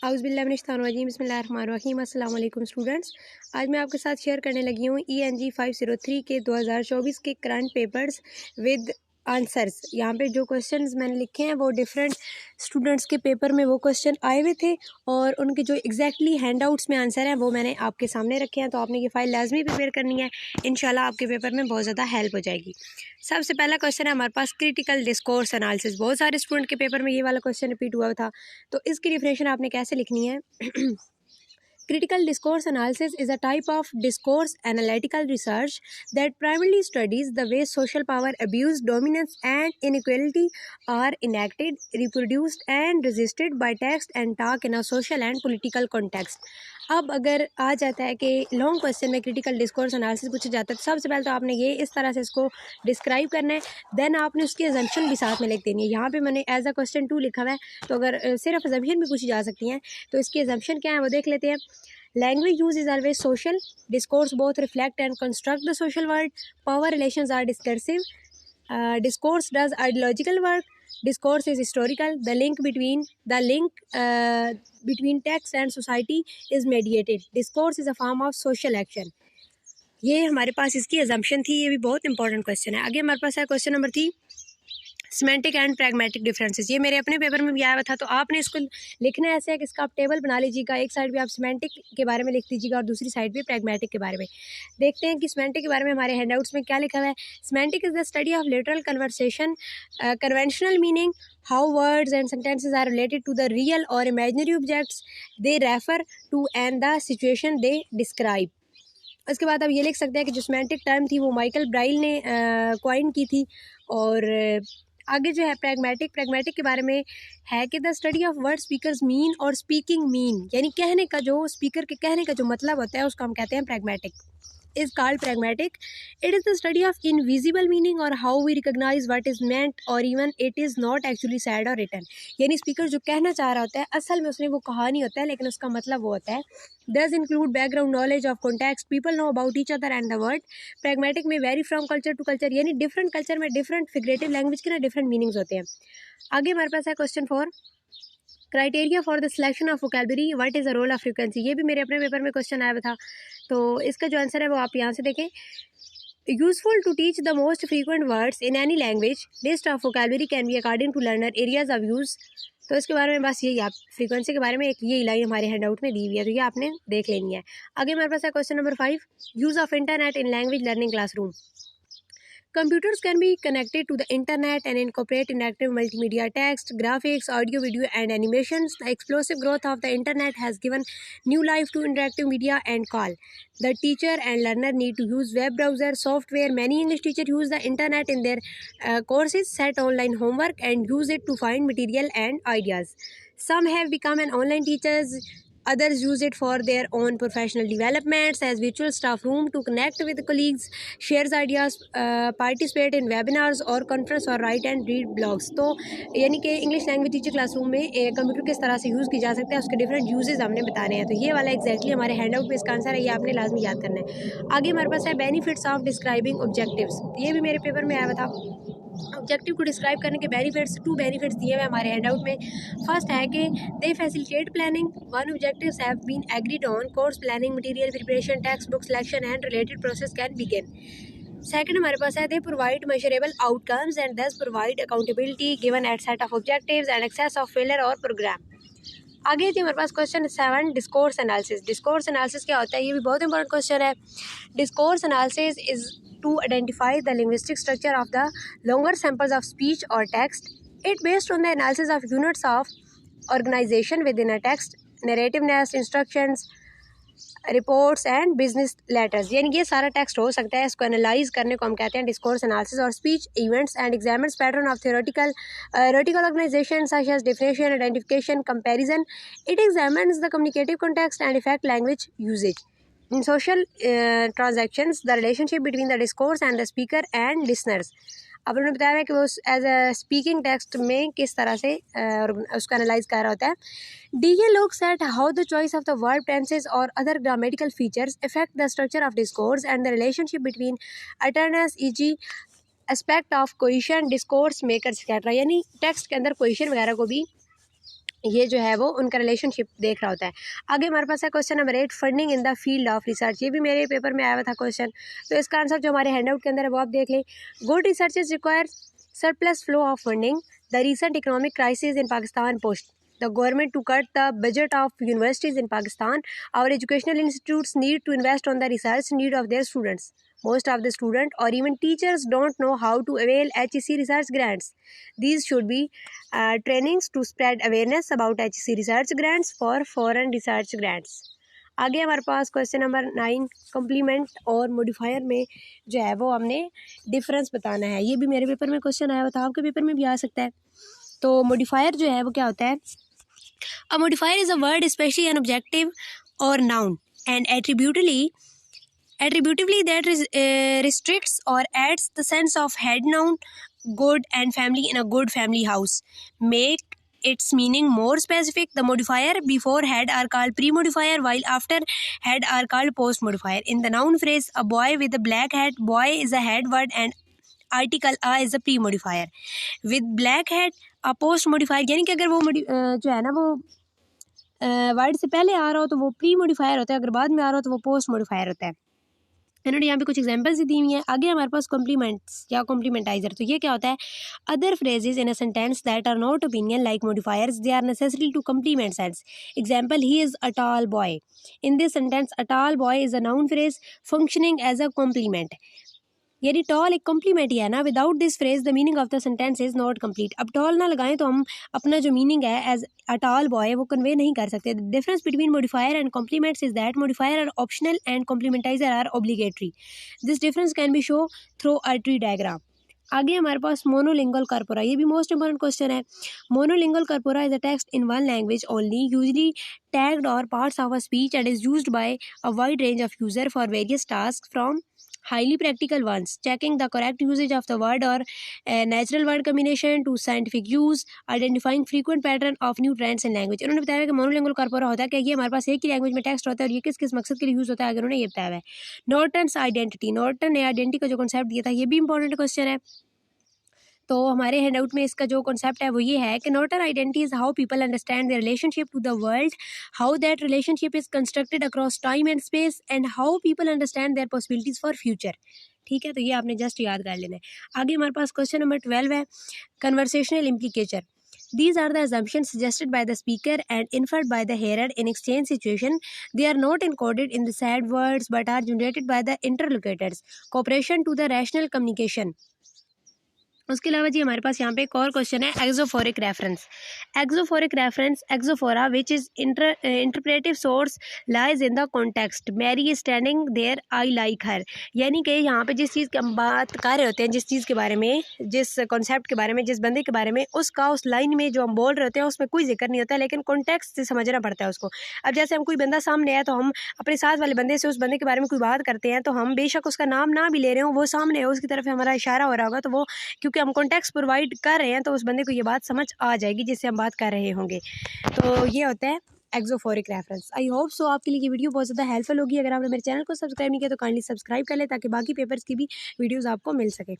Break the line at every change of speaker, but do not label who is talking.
औज़ुबिल्लाहिमिनश्शैतानिर्रजीम बिस्मिल्लाहिर्रहमानिर्रहीम। अस्सलाम वालेकुम स्टूडेंट्स, आज मैं आपके साथ शेयर करने लगी हूँ ENG 503 के 2024 के करंट पेपर्स विद आंसर्स। यहाँ पे जो क्वेश्चंस मैंने लिखे हैं वो डिफरेंट स्टूडेंट्स के पेपर में वो क्वेश्चन आए हुए थे और उनके जो एग्जैक्टली हैंडआउट्स में आंसर हैं वो मैंने आपके सामने रखे हैं। तो आपने ये फाइल लाजमी प्रिपेयर करनी है, इंशाल्लाह आपके पेपर में बहुत ज़्यादा हेल्प हो जाएगी। सबसे पहला क्वेश्चन है हमारे पास क्रिटिकल डिस्कोर्स एनालिसिस। बहुत सारे स्टूडेंट के पेपर में ये वाला क्वेश्चन रिपीट हुआ था, तो इसकी डिफिनेशन आपने कैसे लिखनी है। Critical discourse analysis is a type of discourse analytical research that primarily studies the way social power abuse, dominance, and inequality are enacted, reproduced, and resisted by text and talk in a social and political context. अब अगर आ जाता है कि long question में critical discourse analysis पूछा जाता है तो सबसे पहले तो आपने ये इस तरह से इसको डिस्क्राइब करना है, देन आपने उसकी एजम्पशन भी साथ में लिख देनी है। यहाँ पे मैंने एज अ क्वेश्चन 2 लिखा हुआ है, तो अगर सिर्फ एजम्पशन भी पूछी जा सकती हैं तो इसकी एजम्पशन क्या है वो देख लेते हैं। Language use is always social. Discourse both reflect and construct the social world. Power relations are discursive. Discourse does ideological work. Discourse is historical. The link between text and society is mediated. Discourse is a form of social action. ये हमारे पास इसकी assumption थी, ये भी बहुत important question है। आगे हमारे पास है question number 3, semantic and pragmatic differences. ये मेरे अपने पेपर में भी आया हुआ था, तो आपने इसको लिखना है ऐसे है कि इसका आप टेबल बना लीजिएगा। एक साइड पे आप सिमेंटिक के बारे में लिख दीजिएगा और दूसरी साइड पे प्रैग्मेटिक के बारे में। देखते हैं कि सिमेंटिक के बारे में हमारे हैंडआउट्स में क्या लिखा हुआ है। Semantic is the study of literal conversation, conventional meaning, how words and sentences are related to the real or imaginary objects they refer to and the situation they describe. उसके बाद अब ये लिख सकते हैं कि जो सिमेंटिक टर्म थी वो माइकल ब्राइल ने कॉइन की थी। और आगे जो है प्रैग्मेटिक के बारे में है कि the study of word speakers mean और स्पीकिंग मीन, यानी कहने का जो स्पीकर के कहने का जो मतलब होता है उसको हम कहते हैं pragmatic, is called pragmatic. It is the study of invisible meaning or how we recognize what is meant or even it is not actually said or written. यानी स्पीकर जो कहना चाह रहा होता है असल में उसने वो कहा नहीं होता है लेकिन उसका मतलब वो होता है। Does include background knowledge of context, people know about each other and the word. Pragmatic में vary from culture to culture, यानी different culture में different figurative language के ना different meanings होते हैं। आगे हमारे पास है question 4, criteria for the selection of vocabulary, what is the role of frequency. ये भी मेरे अपने पेपर में क्वेश्चन आया हुआ था, तो इसका जो आंसर है वो आप यहाँ से देखें। Useful to teach the most frequent words in any language, list of vocabulary can be according to learner, areas of use. तो इसके बारे में बस यही, आप फ्रीक्वेंसी के बारे में एक ये लाइन हमारे हैंडआउट में दी हुई है, तो ये आपने देख लेनी है। आगे हमारे पास है question number 5, use of internet in language learning classroom. Computers can be connected to the internet and incorporate interactive multimedia, text, graphics, audio, video, and animations. The explosive growth of the internet has given new life to interactive media and call. The teacher and learner need to use web browser software. Many English teachers use the internet in their courses, set online homework, and use it to find material and ideas. Some have become an online teachers. Others use it for their own professional developments as virtual staff room to connect with colleagues, share ideas, participate in webinars or conference or write and read blogs. तो यानी कि English language teacher classroom में computer किस तरह से use की जा सकता है उसके डिफरेंट यूजेस हमने बता रहे हैं। तो ये वाला एग्जैक्टली हमारे हैंडआउट में इसका आंसर है, ये आपने लाजमी याद करना है। आगे हमारे पास है बेनिफिट्स ऑफ डिस्क्राइबिंग ऑब्जेक्टिव्स। ये भी मेरे पेपर में आया हुआ था। ऑब्जेक्टिव को डिस्क्राइब करने के बेनिफिट्स, 2 बेनिफिट्स दिए हुए हमारे हैंडआउट में। फर्स्ट है कि they facilitate planning, 1 objectives have been agreed on, course planning, material preparation, text book selection and related process can begin. Second हमारे पास है they provide measurable outcomes and thus provide accountability given at set of objectives and access of failure or program. आगे थी हमारे पास question 7, discourse analysis. Discourse analysis क्या होता है, ये भी बहुत इंपॉर्टेंट क्वेश्चन है। Discourse analysis is to identify the linguistic structure of the longer samples of speech or text. It based on the analysis of units of organization within a text, narrativeness, instructions, reports and business letters, यानी ये सारा text हो सकता है। इसको analyse करने को हम कहते हैं डिस्कोर्स एनालिसिस। और speech events and examines pattern of theoretical organisation such as definition, identification, comparison. It examines the communicative context and effect language usage. In social transactions, the relationship between the discourse and the speaker and listeners. अब उन्होंने बताया है कि वो as a speaking text में किस तरह से उसको एनालाइज कर रहा होता है। DA looks at how the choice of the verb tenses or other grammatical features affect the structure of discourse and the relationship between utterance, e.g. aspect of cohesion, discourse makers etc. यानी text के अंदर cohesion वगैरह को भी ये जो है वो उनका रिलेशनशिप देख रहा होता है। आगे हमारे पास है question number 8, funding in the field of research. ये भी मेरे पेपर में आया हुआ था क्वेश्चन, तो इसका आंसर जो हमारे हैंडआउट के अंदर है वो आप देख लें। Good research is require surplus flow of funding. The recent economic crisis in Pakistan pushed the government to cut the budget of universities in Pakistan. Our educational institutes need to invest on the research need of their students. Most of the students or even teachers don't know how to avail HEC research grants. These should be trainings to spread awareness about HEC research grants for foreign research grants. आगे हमारे पास question number 9, complement और modifier में जो है वो हमने difference बताना है। ये भी मेरे पेपर में क्वेश्चन आया हुआ था, आपके पेपर में भी आ सकता है। तो मॉडिफायर जो है वो क्या होता है? A modifier is a word especially an objective or noun and attributively that restricts or adds the sense of head noun, good and family in a good family house. Make its meaning more specific. The modifier before head are called pre-modifier, while after head are called post-modifier. In the noun phrase, a boy with a black hat, boy is a head word and article a is a pre-modifier. With black hat, a post-modifier, यानी कि अगर वो जो है ना वो word से पहले आ रहा हो तो वो प्री-मॉडिफायर होता है, अगर बाद में आ रहा हो तो वो पोस्ट-मॉडिफायर होता है। इन्होंने यहाँ पे कुछ एग्जांपल्स दी हुई हैं। आगे हमारे पास कॉम्प्लीमेंट्स या कॉम्प्लीमेंटाइजर, तो ये क्या होता है? Other phrases in a sentence that are not opinion like modifiers, they are necessary to complement sense. Example, he is a tall boy. In this sentence a tall boy is a noun phrase functioning as a complement, यानी tall एक complement ही है ना। Without this phrase the meaning of the sentence is not complete. अब tall ना लगाएं तो हम अपना जो मीनिंग है एज अ टॉल बॉय वो कन्वे नहीं कर सकते। The difference between modifier and complements is that modifier are optional and complementizer are obligatory. This difference can be show through a tree diagram. आगे हमारे पास मोनोलिंगुअल कॉर्पोरा, ये भी most important question है। Monolingual corpora is a text in one language only, usually tagged or parts of a speech and is used by a wide range of user for various task, from highly practical ones, checking the correct usage of the word or natural word combination, to scientific use, identifying frequent pattern of new trends in language। उन्होंने बताया कि monolingual corpora होता है कि ये हमारे पास एक ही language में टेक्स्ट होता है और ये किस किस मकसद के लिए यूज़ होता है, अगर उन्होंने ये बताया है। नॉर्टन्स आइडेंटिटी, नॉर्टन ने आइडेंटिटी का जो कॉन्सेप्ट दिया था, ये भी इंपॉर्टेंट क्वेश्चन है। तो हमारे हैंडआउट में इसका जो कॉन्सेप्ट है वो ये है कि Norton identity is how people understand their relationship to the world, how that relationship is constructed across time and space, and how people understand their possibilities for future. ठीक है, तो ये आपने जस्ट याद कर लेना है। आगे हमारे पास क्वेश्चन नंबर 12 है, conversational implicature. These are the assumptions suggested by the speaker and inferred by the hearer in exchange situation. They are not encoded in the said words but are generated by the interlocutors. Cooperation to the rational communication. उसके अलावा जी हमारे पास यहाँ पे एक और question है, exophoric reference. Exophoric reference, exophora which is interpretive source lies in the context, Mary is standing there I like her. यानी कि यहाँ पे जिस चीज़ की हम बात कर रहे होते हैं, जिस चीज़ के बारे में, जिस कॉन्सेप्ट के बारे में, जिस बंदे के बारे में, उसका उस लाइन में जो हम बोल रहे होते हैं उसमें कोई जिक्र नहीं होता है, लेकिन कॉन्टेक्स्ट से समझना पड़ता है उसको। अब जैसे हम कोई बंदा सामने है तो हम अपने साथ वाले बंदे से उस बंदे के बारे में कोई बात करते हैं, तो हम बेशक उसका नाम ना भी ले रहे हो, वो सामने है, उसकी तरफ हमारा इशारा हो रहा होगा, तो वो क्योंकि हम कॉन्टेक्स्ट प्रोवाइड कर रहे हैं तो उस बंदे को ये बात समझ आ जाएगी जिससे हम बात कर रहे होंगे। तो ये होता है exophoric reference. I hope so आपके लिए ये वीडियो बहुत ज़्यादा हेल्पफुल होगी। अगर आपने मेरे चैनल को सब्सक्राइब नहीं किया तो काइंडली सब्सक्राइब कर ले ताकि बाकी पेपर्स की भी वीडियोज़ आपको मिल सके।